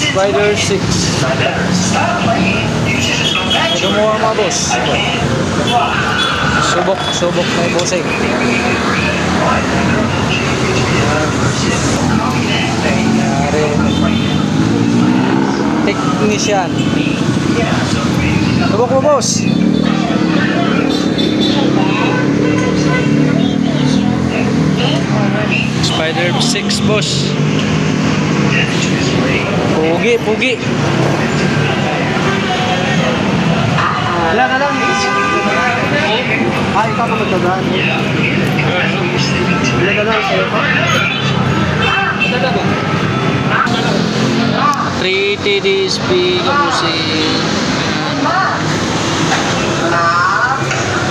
Spider 6. Ito mo mga boss. Subok na yung bossing. Technician. Subok mo boss. Spider 6 boss. Pugi. Wala ka lang. Ikaw ka magdagaan. Wala ka lang sa'yo pa. 3 TDSP kamusin.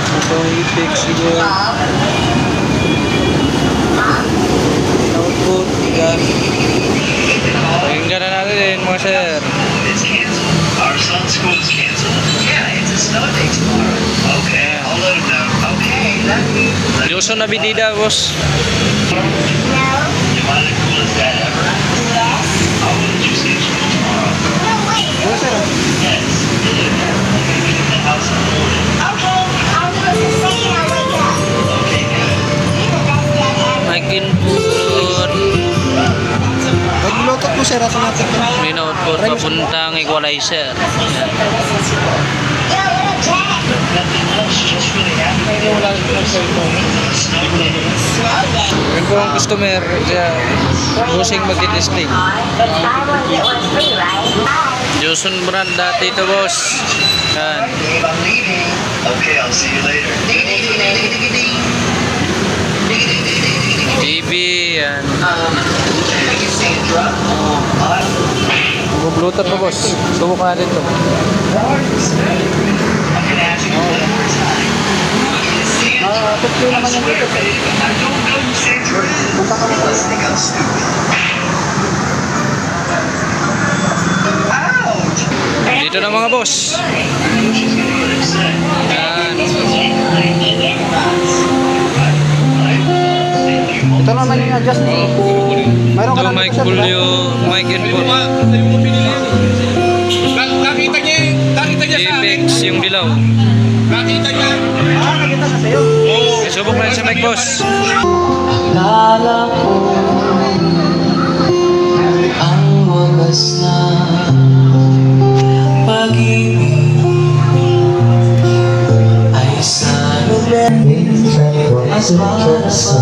Ito yung i-fix siguro. Output, yan. Pakinggan na natin mga sir. Our son's school's canceled. Yeah, it's a snow day tomorrow. Okay, I'll let him know. Okay, let me. Yoso na bidida, boss. You mind the coolest dad ever? Yes. How will you see school tomorrow? Yes. In the house in the morning. Okay, good. Mic input. Pag-lotot mo sir, ato natin. Main output papuntang equalizer. Yan. Yan po ang customer busing magti-testing. Johnson brand dati ito boss. Yan. Okay, I'll see you later. TV yan. Mag-bluetooth po boss. Subok natin ito. Tutlo naman yung dito sir. Punta ka naman. Dito na mga boss. Yan. Ito naman yung adjust mo. Mayroon ka Ito lang mic dito, sir, volume, mic input. Nakita niya sa akin. Apex yung dilaw. Nakita niya. nakita na sa'yo. Subok na sa mic boss. Akala ko ang wagas na pag-ibig ay sa lugar at para sa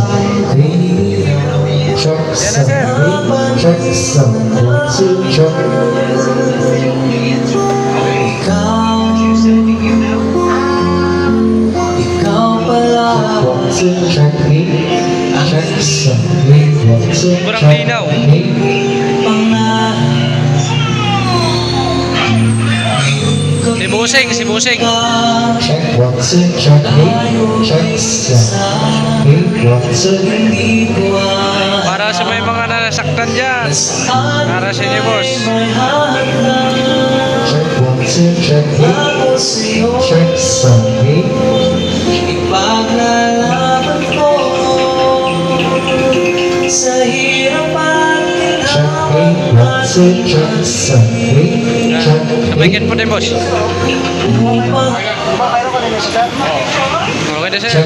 ikaw pala Sobrang linaw. Si Busing. Para sa may mga nasaktan dyan. Para sa inyo boss. Ipaglalaban ko sa hirap at Sabihin po din boss. Mayroon ka din sir. Okay na sir.